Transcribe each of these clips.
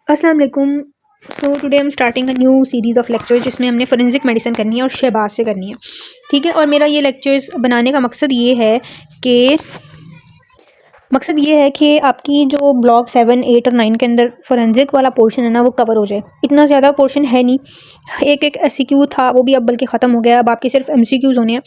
अस्सलाम वालेकुम। So today I am starting a new series of lectures जिसमें हमने फोरेंसिक मेडिसिन करनी है और शहबाज से करनी है। ठीक है, और मेरा ये लेक्चर्स बनाने का मकसद ये है कि आपकी जो ब्लॉक 7, 8 और 9 के अंदर फोरेंसिक वाला पोर्शन है ना, वो कवर हो जाए। इतना ज़्यादा पोर्शन है नहीं, एक एक एमसीक्यू था, वो भी अब बल्कि ख़त्म हो गया। अब आपके सिर्फ एमसीक्यूज़ होने हैं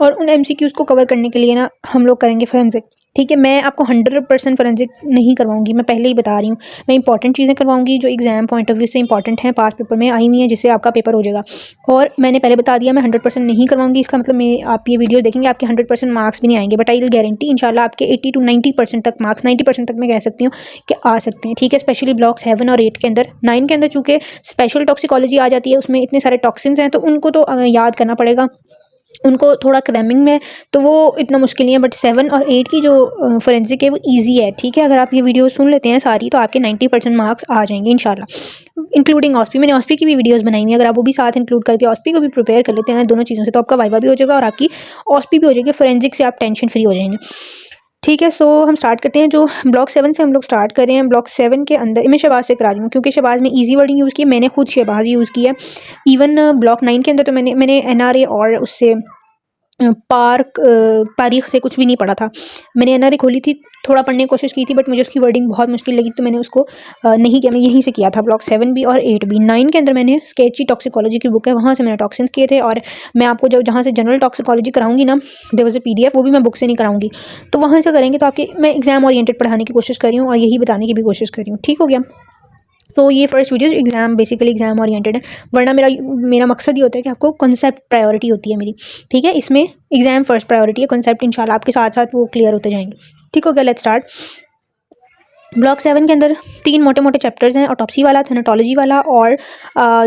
और उन एमसीक्यूज़ को कवर करने के लिए ना हम लोग करेंगे फोरेंसिक। ठीक है, मैं आपको 100% फोरेंसिक नहीं करवाऊंगी, मैं पहले ही बता रही हूँ। मैं इंपॉर्टेंट चीज़ें करवाऊंगी जो एग्जाम पॉइंट ऑफ व्यू से इंपॉर्टेंट हैं, पास पेपर में आई हुई हैं, जिससे आपका पेपर हो जाएगा। और मैंने पहले बता दिया, मैं 100% नहीं करवाऊंगी। इसका मतलब मैं आप ये वीडियो देखेंगे, आपके 100% मार्क्स भी नहीं आएंगे, बट आई विल गारंटी इंशाल्लाह आपके 80 to 90% तक मार्क्स, 90% तक मैं कह सकती हूँ कि आ सकते हैं। ठीक है, स्पेशली ब्लॉक 7 और 8 के अंदर। 9 के अंदर चूँकि स्पेशल टॉक्सिकोलॉजी आ जाती है, उसमें इतने सारे टॉक्सिन्स हैं, तो उनको तो याद करना पड़ेगा, उनको थोड़ा क्रैमिंग में, तो वो इतना मुश्किल नहीं है। बट 7 और 8 की जो फोरेंसिक है वो ईजी है। ठीक है, अगर आप ये वीडियो सुन लेते हैं सारी, तो आपके 90% मार्क्स आ जाएंगे इंशाल्लाह, इंक्लूडिंग ऑस्पी। मैंने ऑस्पी की भी वीडियोस बनाई हुई है, अगर आप वो भी साथ इंक्लूड करके ऑस्पी को भी प्रिपेयर कर लेते हैं दोनों चीज़ों से, तो आपका वाइवा भी हो जाएगा और आपकी ऑस्पी भी हो जाएगी। फोरेंसिक से आप टेंशन फ्री हो जाएंगे। ठीक है, सो हम स्टार्ट करते हैं। जो ब्लॉक 7 से हम लोग स्टार्ट कर रहे हैं। ब्लॉक 7 के अंदर मैं शहबाज से करा रही हूँ, क्योंकि शहबाज में ईजी वर्डिंग यूज़ की है, मैंने खुद शहबाज यूज़ किया है। इवन ब्लॉक 9 के अंदर तो मैंने एनआरए और उससे तारीख से कुछ भी नहीं पढ़ा था। मैंने एनआरए खोली थी, थोड़ा पढ़ने की कोशिश की थी, बट मुझे उसकी वर्डिंग बहुत मुश्किल लगी, तो मैंने उसको नहीं किया। मैं यहीं से किया था, ब्लॉक 7 भी और 8 भी। 9 के अंदर मैंने स्केची टॉक्सिकोलॉजी की बुक है, वहाँ से मैंने टॉक्सिन्स किए थे। और मैं आपको जहाँ से जनरल टॉक्सिकोलॉजी कराऊंगी ना, देयर वाज अ पीडीएफ, वो भी मैं बुक से नहीं कराऊंगी, तो वहाँ से करेंगे। तो आपके मैं एग्जाम ओरिएंटेड पढ़ाने की कोशिश कर रही हूँ और यही बताने की भी कोशिश कर रही हूँ। ठीक हो गया। तो ये first video exam, basically exam oriented है, वरना मेरा मकसद ये होता है कि आपको कॉन्सेप्ट प्रायोरिटी होती है मेरी। ठीक है, इसमें एग्जाम फर्स्ट प्रायोरिटी है, कॉन्सेप्ट इंशाल्लाह आपके साथ साथ वो क्लियर होते जाएंगे। ठीक हो गया, लेट्स स्टार्ट। ब्लॉक 7 के अंदर 3 मोटे मोटे चैप्टर्स हैं, ऑटोप्सी वाला, थेनाटोलॉजी वाला और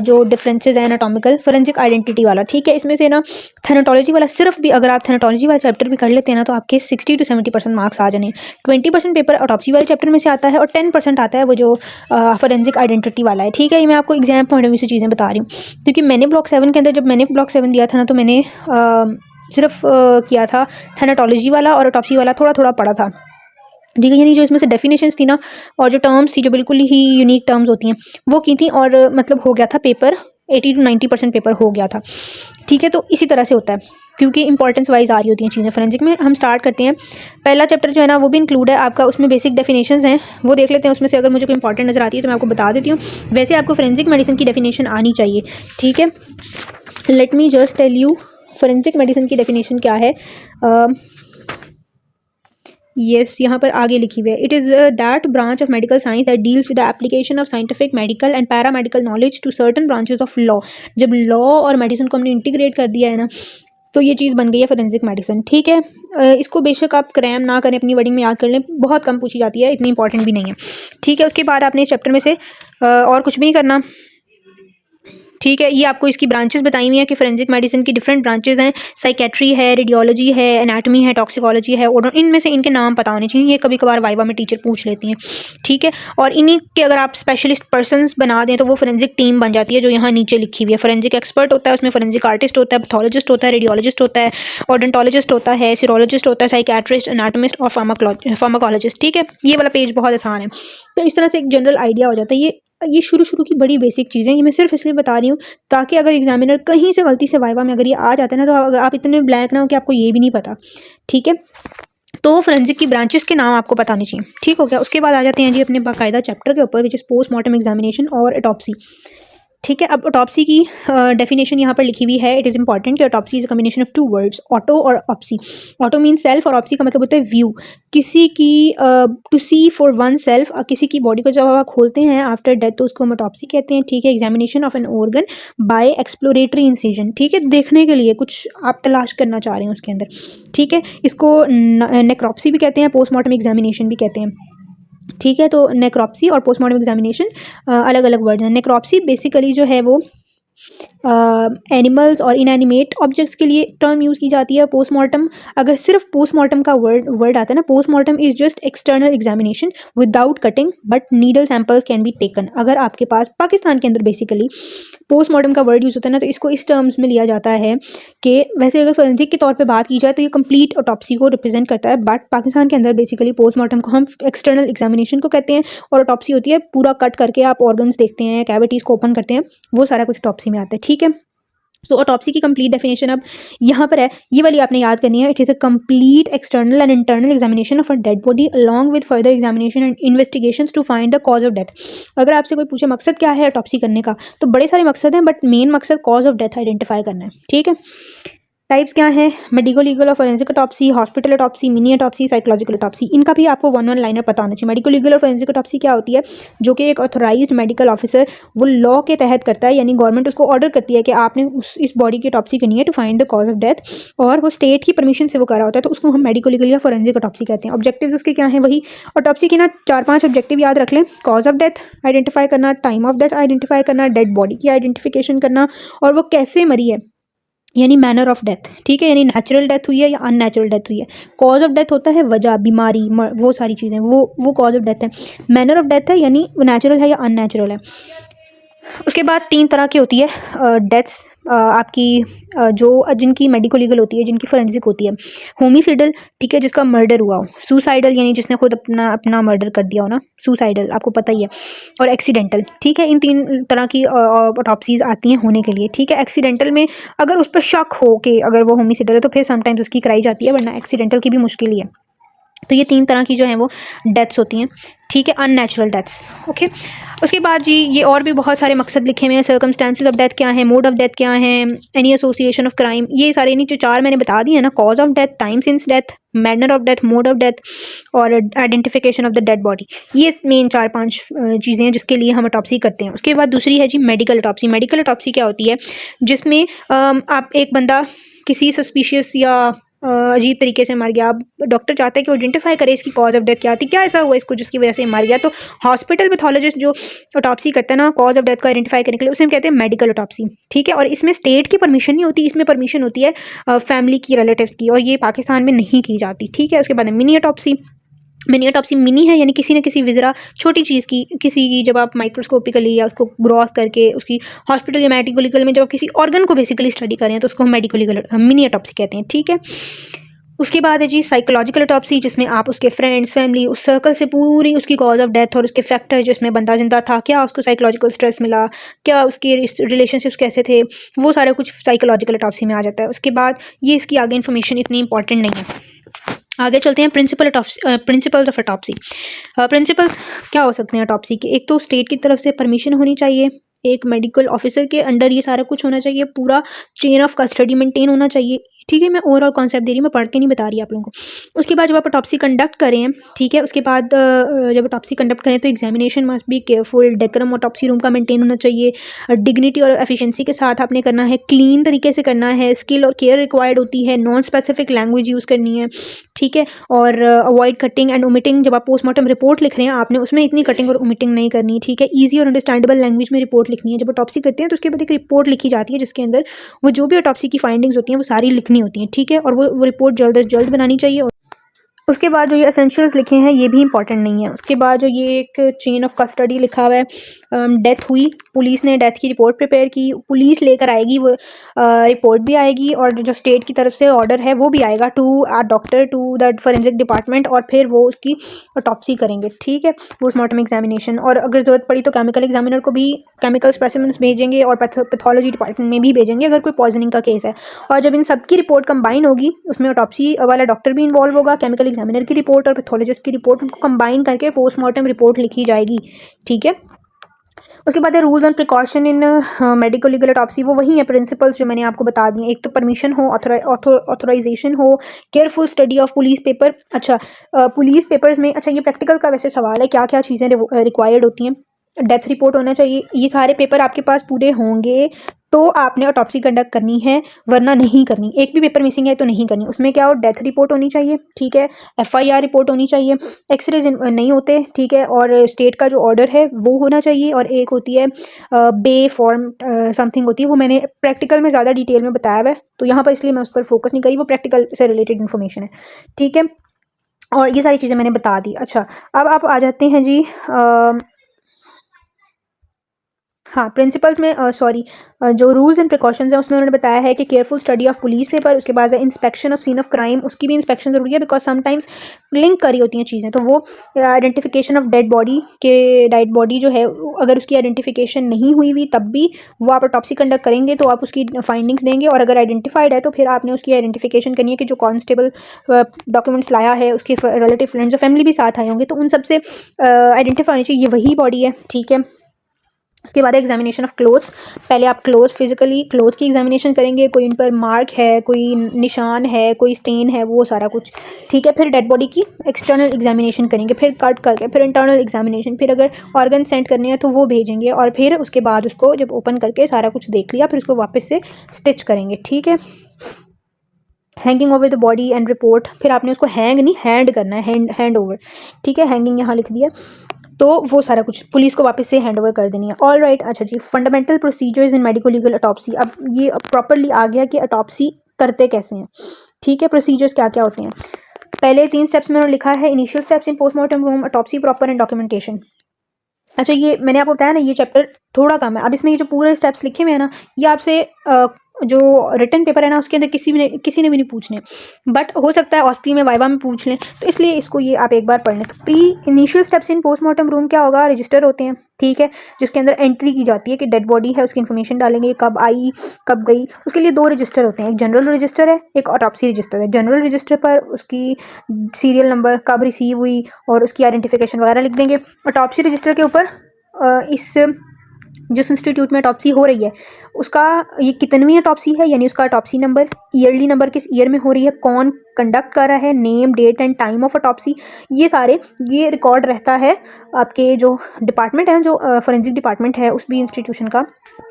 जो डिफरेंसेस हैं एनाटॉमिकल, फोरेंसिक आइडेंटिटी वाला। ठीक है, इसमें से ना थेनाटोलॉजी वाला सिर्फ भी अगर आप थेनाटोलॉजी वाला चैप्टर भी कर लेते हैं ना, तो आपके 60 to 70% मार्क्स आ जाने। 20% पेपर ऑटोप्सी वाले चैप्टर में से आता है और 10% आता है वो जो फोरेंसिक आइडेंटिटी वाला है। ठीक है, ये मैं आपको एग्जाम पॉइंट ऑफ व्यू से चीज़ें बता रही हूँ, क्योंकि मैंने ब्लॉक 7 के अंदर, जब मैंने ब्लॉक 7 दिया था ना, तो मैंने सिर्फ किया था थेनाटोलॉजी वाला और ऑटोप्सी वाला, थोड़ा थोड़ा पढ़ा था। ठीक है, यानी जो इसमें से डेफिनेशंस थी ना, और जो टर्म्स थी जो बिल्कुल ही यूनिक टर्म्स होती हैं, वो की थी, और मतलब हो गया था पेपर, 80 to 90% पेपर हो गया था। ठीक है, तो इसी तरह से होता है, क्योंकि इंपॉर्टेंस वाइज आ रही होती हैं चीज़ें फोरेंसिक में। हम स्टार्ट करते हैं। पहला चैप्टर जो है ना, वो भी इंक्लूड है आपका, उसमें बेसिक डेफिनेशंस हैं, वो देख लेते हैं। उसमें से अगर मुझे कोई इंपॉर्टेंट नज़र आती है तो मैं आपको बता देती हूँ। वैसे आपको फोरेंसिक मेडिसिन की डेफिनेशन आनी चाहिए। ठीक है, let me just tell you forensic medicine की डेफिनेशन क्या है। यस, यहाँ पर आगे लिखी हुई है, it is that branch of medical science that deals with the application of scientific, medical and paramedical knowledge to certain branches of law. जब लॉ और मेडिसिन को हमने इंटीग्रेट कर दिया है ना, तो ये चीज़ बन गई है फोरेंसिक मेडिसिन। ठीक है, इसको बेशक आप क्रैम ना करें, अपनी वर्डिंग में याद कर लें, बहुत कम पूछी जाती है, इतनी इंपॉर्टेंट भी नहीं है। ठीक है, उसके बाद आपने इस चैप्टर में से और कुछ भी नहीं करना। ठीक है, ये आपको इसकी ब्रांचेस बताई हुई हैं कि फोरेंसिक मेडिसिन की डिफरेंट ब्रांचेस हैं। साइकेट्री है, रेडियोलॉजी है, एनाटॉमी है, टॉक्सिकोलॉजी है, और इनमें से इनके नाम पता होने चाहिए। ये कभी कभार वाइवा में टीचर पूछ लेती हैं। ठीक है, और इन्हीं के अगर आप स्पेशलिस्ट पर्सनस बना दें तो वो फोरेंसिक टीम बन जाती है, जो यहाँ नीचे लिखी हुई है। फोरेंसिक एक्सपर्ट होता है, उसमें फोरेंसिक आर्टिस्ट होता है, पैथोलॉजिस्ट होता है, रेडियोलॉजिस्ट होता है, ओडोंटोलॉजिस्ट होता है, सीरोलॉजिस्ट होता है, साइकेट्रिस्ट, एनाटोमिस्ट और फार्माकोलॉजिस्ट। ठीक है, ये वाला पेज बहुत आसान है। तो इस तरह से एक जनरल आइडिया हो जाता है। ये शुरू की बड़ी बेसिक चीज़ें, ये मैं सिर्फ इसलिए बता रही हूँ ताकि अगर एग्जामिनर कहीं से गलती से वाइवा में अगर ये आ जाता है ना, तो आप इतने ब्लैंक ना हो कि आपको ये भी नहीं पता। ठीक है, तो फोरेंसिक की ब्रांचेस के नाम आपको पता नहीं चाहिए। ठीक हो गया, उसके बाद आ जाते हैं जी अपने बाकायदा चैप्टर के ऊपर, विच इज़ पोस्टमार्टम एग्जामिनेशन और ऑटोप्सी। ठीक है, अब ऑटोप्सी की डेफिनेशन यहाँ पर लिखी हुई है। इट इज़ इंपॉर्टेंट कि autopsy is a combination of 2 words, auto और ऑप्सी। ऑटो मीन सेल्फ और ऑप्सी का मतलब होता है व्यू, किसी की to see for oneself, किसी की बॉडी को जब आप खोलते हैं आफ्टर डेथ, तो उसको हम ऑटोप्सी कहते हैं। ठीक है, examination of an organ by exploratory incision. ठीक है, देखने के लिए कुछ आप तलाश करना चाह रहे हैं उसके अंदर। ठीक है, इसको नेक्रोप्सी भी कहते हैं, पोस्टमार्टम एग्जामिनेशन भी कहते हैं। ठीक है, तो नेक्रोप्सी और पोस्टमार्टम एग्जामिनेशन अलग अलग वर्ड हैं। नेक्रोप्सी बेसिकली जो है वो एनिमल्स और इनएनिमेट ऑब्जेक्ट्स के लिए टर्म यूज़ की जाती है पोस्टमार्टम। अगर सिर्फ पोस्टमार्टम का वर्ड आता है ना, postmortem is just external examination without cutting but needle samples can be taken. अगर आपके पास पाकिस्तान के अंदर बेसिकली पोस्टमार्टम का वर्ड यूज़ होता है ना, तो इसको इस टर्म्स में लिया जाता है कि वैसे अगर फोरेंसिक के तौर पे बात की जाए तो ये कंप्लीट ऑटोप्सी को रिप्रेजेंट करता है, बट पाकिस्तान के अंदर बेसिकली पोस्टमार्टम को हम एक्सटर्नल एग्जामिनेशन को कहते हैं, और ऑटोप्सी होती है पूरा कट करके आप ऑर्गन्स देखते हैं, कैविटीज़ को ओपन करते हैं, वो सारा कुछ ऑटोप्सी में आता है। ठीक है, तो ऑटोप्सी की कंप्लीट डेफिनेशन अब यहाँ पर है, ये वाली आपने याद करनी है। It is a complete external and internal examination of a dead body along with further examination and investigations to find the cause of death. अगर आपसे कोई पूछे मकसद क्या है ऑटोप्सी करने का, तो बड़े सारे मकसद हैं, बट मेन मकसद कॉज ऑफ डेथ आइडेंटिफाई करना है। ठीक है, टाइप्स क्या हैं? मेडिको लीगल और forensic autopsy, hospital autopsy, mini autopsy, psychological autopsy. इनका भी आपको वन वन लाइनर पता होना चाहिए। मेडिको लीगल और फोरेंसिक ऑटोप्सी क्या होती है? जो कि एक ऑथोराइज्ड मेडिकल ऑफिसर वो लॉ के तहत करता है, यानी गवर्नमेंट उसको ऑर्डर करती है कि आपने इस बॉडी की ऑटोप्सी करनी है to find the cause of death, और वो स्टेट की परमिशन से वो कर रहा होता है, तो उसको हम मेडिको लीगल या फोरेंसिक ऑटोप्सी कहते हैं। ऑब्जेक्टिव्स उसके क्या हैं? वही ऑटोप्सी के ना 4-5 ऑब्जेक्टिव याद रख लें। कॉज ऑफ डेथ आइडेंटिफाई करना, टाइम ऑफ डेथ आइडेंटिफाई करना, डेड बॉडी की आइडेंटिफिकेशन करना, और वो कैसे मरी है, यानी मैनर ऑफ डेथ। ठीक है, यानी नेचुरल डेथ हुई है या अननेचुरल डेथ हुई है। कॉज ऑफ डेथ होता है वजह, बीमारी, वो सारी चीज़ें, वो कॉज ऑफ डेथ है। मैनर ऑफ डेथ है यानी वो नेचुरल है या अननेचुरल है। उसके बाद 3 तरह की होती है डेथ्स आपकी, जो जिनकी मेडिको लीगल होती है, जिनकी फोरेंसिक होती है। होमिसाइडल, ठीक है, जिसका मर्डर हुआ हो। सुसाइडल, यानी जिसने खुद अपना मर्डर कर दिया हो ना, सुसाइडल आपको पता ही है। और एक्सीडेंटल। ठीक है, इन 3 तरह की ऑटोप्सीज आती हैं होने के लिए। ठीक है, एक्सीडेंटल में अगर उस पर शक हो कि अगर वो होमिसाइडल है तो फिर समटाइम्स उसकी कराई जाती है, वरना एक्सीडेंटल की भी मुश्किल ही है। तो ये 3 तरह की जो हैं वो डेथ्स होती हैं। ठीक है, अननेचुरल डेथ्स। ओके, उसके बाद जी ये और भी बहुत सारे मकसद लिखे हुए हैं। सर्कमस्टेंसेस ऑफ डेथ क्या है, मोड ऑफ डेथ क्या है, एनी एसोसिएशन ऑफ क्राइम, ये सारे नहीं जो 4 मैंने बता दिए हैं ना, cause of death, time since death, manner of death, mode of death, और identification of the dead body. ये मेन 4-5 चीज़ें हैं जिसके लिए हम ऑटोप्सी करते हैं। उसके बाद दूसरी है जी मेडिकल ऑटोप्सी। मेडिकल ऑटोप्सी क्या होती है? जिसमें आप एक बंदा किसी सस्पिशियस या अजीब तरीके से मर गया, अब डॉक्टर चाहता है कि वो आइडेंटिफाई करे इसकी कॉज ऑफ डेथ क्या थी, क्या ऐसा हुआ इसको जिसकी वजह से मर गया। तो हॉस्पिटल पैथोलॉजिस्ट जो ऑटोप्सी करता है ना कॉज ऑफ डेथ को आइडेंटिफाई करने के लिए, उसे हम कहते हैं मेडिकल ऑटोप्सी। ठीक है, और इसमें स्टेट की परमिशन नहीं होती, इसमें परमिशन होती है फैमिली की, रिलेटिव्स की, और ये पाकिस्तान में नहीं की जाती। ठीक है, उसके बाद mini autopsy. Mini autopsy mini है यानी किसी न किसी विजरा छोटी चीज़ की, किसी की जब आप माइक्रोस्कोपिकली या उसको ग्रॉस करके उसकी हॉस्पिटल या मेडिको लीगल में जब आप किसी ऑर्गन को बेसिकली स्टडी करें तो उसको हम मेडिको लीगल मिनी ऑटोप्सी कहते हैं। ठीक है, उसके बाद है जी साइकोलॉजिकल ऑटोप्सी, जिसमें आप उसके फ्रेंड्स, फैमिली, उस सर्कल से पूरी उसकी कॉज ऑफ डेथ और उसके फैक्टर, जिसमें बंदा जिंदा था, क्या उसको साइकोलॉजिकल स्ट्रेस मिला, क्या उसके रिलेशनशिप्स कैसे थे, वो सारा कुछ साइकोलॉजिकल ऑटोप्सी में आ जाता है। उसके बाद ये इसकी आगे इन्फॉर्मेशन इतनी इंपॉर्टेंट नहीं है। आगे चलते हैं प्रिंसिपल्स ऑफ ऑटोप्सी। प्रिंसिपल्स क्या हो सकते हैं ऑटोप्सी के? एक तो स्टेट की तरफ से परमिशन होनी चाहिए, एक मेडिकल ऑफिसर के अंडर ये सारा कुछ होना चाहिए, पूरा चेन ऑफ कस्टडी मेंटेन होना चाहिए। ठीक है, मैं ओवरऑल कॉन्सेप्ट दे रही हूँ, मैं पढ़ के नहीं बता रही आप लोगों को। उसके बाद जब आप ऑटोप्सी कंडक्ट करें, ठीक है, उसके बाद जब ऑटोप्सी कंडक्ट करें तो examination must be careful, decorum autopsy room का मेंटेन होना चाहिए, डिग्निटी और एफिशिएंसी के साथ आपने करना है, क्लीन तरीके से करना है, स्किल और केयर रिक्वायर्ड होती है, नॉन स्पेसिफिक लैंग्वेज यूज़ करनी है। ठीक है, और अवॉइड कटिंग एंड ओमिटिंग। जब आप पोस्टमार्टम रिपोर्ट लिख रहे हैं आपने उसमें इतनी कटिंग और ओमिटिंग नहीं करनी। ठीक है, ईजी और अंडरस्टैंडेबल लैंग्वेज में रिपोर्ट लिखनी है। जब ऑटोप्सी करते हैं तो उसके बाद एक रिपोर्ट लिखी जाती है जिसके अंदर वो जो भी ऑटोप्सी की फाइंडिंग्स होती हैं वो सारी लिखनी होती हैं। ठीक है, और वो रिपोर्ट जल्द से जल्द बनानी चाहिए। उसके बाद जो ये एसेंशियल्स लिखे हैं ये भी इंपॉर्टेंट नहीं है। उसके बाद जो ये एक चेन ऑफ कस्टडी लिखा हुआ है, डेथ हुई, पुलिस ने डेथ की रिपोर्ट प्रिपेयर की, पुलिस लेकर आएगी, वो रिपोर्ट भी आएगी, और जो स्टेट की तरफ से ऑर्डर है वो भी आएगा to doctor, to the forensic department, और फिर वो उसकी ऑटोप्सी करेंगे। ठीक है, पोस्टमार्टम एग्जामिनेशन, और अगर ज़रूरत पड़ी तो केमिकल एग्जामिनर को भी केमिकल स्पेसिमेंस भेजेंगे और पैथोलॉजी डिपार्टमेंट में भी भेजेंगे अगर कोई पॉइजनिंग का केस है। और जब इन सबकी रिपोर्ट कंबाइन होगी उसमें ऑटोप्सी वाला डॉक्टर भी इन्वॉल्व होगा, केमिकल एग्जामिनर की रिपोर्ट और पैथोलॉजिस्ट की रिपोर्ट, उनको कंबाइन करके पोस्टमार्टम रिपोर्ट लिखी जाएगी। ठीक है, उसके बाद है rules and precaution in medico legal autopsy. वो वही है प्रिंसिपल्स जो मैंने आपको बता दिए। एक तो परमिशन हो, ऑथोराइजेशन हो, careful study of police paper. अच्छा, पुलिस पेपर्स में, अच्छा ये प्रैक्टिकल का वैसे सवाल है, क्या क्या चीज़ें रिक्वायर्ड होती हैं? डेथ रिपोर्ट होना चाहिए, ये सारे पेपर आपके पास पूरे होंगे तो आपने ऑटोप्सी कंडक्ट करनी है, वरना नहीं करनी। एक भी पेपर मिसिंग है तो नहीं करनी। उसमें क्या हो, डेथ रिपोर्ट होनी चाहिए, ठीक है, FIR रिपोर्ट होनी चाहिए, एक्सरेज नहीं होते, ठीक है, और स्टेट का जो ऑर्डर है वो होना चाहिए, और एक होती है बे फॉर्म समथिंग होती है, वो मैंने प्रैक्टिकल में ज़्यादा डिटेल में बताया हुआ है, तो यहाँ पर इसलिए मैं उस पर फोकस नहीं करी, वो प्रैक्टिकल से रिलेटेड इन्फॉर्मेशन है, ठीक है। और ये सारी चीज़ें मैंने बता दी। अच्छा, अब आप आ जाते हैं जी हाँ, प्रिंसिपल्स में सॉरी जो रूल्स एंड प्रिकॉशंस हैं उसमें उन्होंने बताया है कि careful study of police paper, उसके बाद inspection of scene of crime, उसकी भी इंस्पेक्शन जरूरी है, बिकॉज समटाइम्स लिंक करी होती हैं चीज़ें, तो वो आइडेंटिफिकेशन ऑफ डेड बॉडी जो है, अगर उसकी आइडेंटिफिकेशन नहीं हुई हुई तब भी वो आप ऑटोप्सी कंडक्ट करेंगे तो आप उसकी फाइंडिंग्स देंगे, और अगर आइडेंटिफाइड है तो फिर आपने उसकी आइडेंटिफिकेशन करनी है कि जो कॉन्स्टेबल डॉक्यूमेंट्स लाया है उसके रिलेटिव फ्रेंड्स और फैमिली भी साथ आए होंगे, तो उन सबसे आइडेंटिफाई होनी चाहिए ये वही बॉडी है, ठीक है। उसके बाद एग्जामिनेशन ऑफ क्लोथ्स, पहले आप फिजिकली क्लोथ की एग्जामिनेशन करेंगे, कोई उन पर मार्क है, कोई निशान है, कोई स्टेन है, वो सारा कुछ, ठीक है। फिर डेड बॉडी की एक्सटर्नल एग्जामिनेशन करेंगे, फिर कट करके फिर इंटरनल एग्जामिनेशन, फिर अगर ऑर्गन सेंड करने हैं तो वो भेजेंगे, और फिर उसके बाद उसको जब ओपन करके सारा कुछ देख लिया फिर उसको वापस से स्टिच करेंगे, ठीक है। Hanging over the body and report, फिर आपने उसको हैंग नहीं हैंड करना है, हैंड ओवर, ठीक है, हैंगिंग यहाँ लिख दिया, तो वो सारा कुछ पुलिस को वापस से हैंड ओवर कर देनी है। ऑल राइट, अच्छा जी, fundamental procedures in medico legal autopsy, अब ये प्रॉपरली आ गया कि ऑटोप्सी करते कैसे हैं, ठीक है, प्रोसीजर्स क्या क्या होते हैं। पहले 3 स्टेप्स में उन्होंने लिखा है, initial steps in postmortem room, autopsy proper and documentation. अच्छा, ये मैंने आपको बताया ना, ये चैप्टर थोड़ा कम है। अब इसमें ये जो पूरे स्टेप्स लिखे हुए हैं ना, ये आपसे जो रिटन पेपर है ना उसके अंदर किसी ने भी नहीं पूछने, बट हो सकता है ऑस्पी में वाइवा में पूछ लें, तो इसलिए इसको ये आप एक बार पढ़ लें। Pre initial steps in postmortem room क्या होगा, रजिस्टर होते हैं, ठीक है, जिसके अंदर एंट्री की जाती है कि डेड बॉडी है, उसकी इन्फॉर्मेशन डालेंगे, कब आई कब गई। उसके लिए 2 रजिस्टर होते हैं, एक जनरल रजिस्टर है, एक ऑटोप्सी रजिस्टर है। जनरल रजिस्टर पर उसकी सीरियल नंबर, कब रिसीव हुई और उसकी आइडेंटिफिकेशन वगैरह लिख देंगे। ऑटोप्सी रजिस्टर के ऊपर इस जिस इंस्टीट्यूट में ऑटोप्सी हो रही है उसका ये कितनवीं ऑटोप्सी है, यानी उसका ऑटोप्सी नंबर, ईयरली नंबर, किस ईयर में हो रही है, कौन कंडक्ट कर रहा है, name date and time of autopsy, ये सारे ये रिकॉर्ड रहता है आपके जो डिपार्टमेंट है, जो फॉरेंसिक डिपार्टमेंट है उस भी इंस्टीट्यूशन का,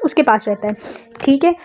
उसके पास रहता है, ठीक है।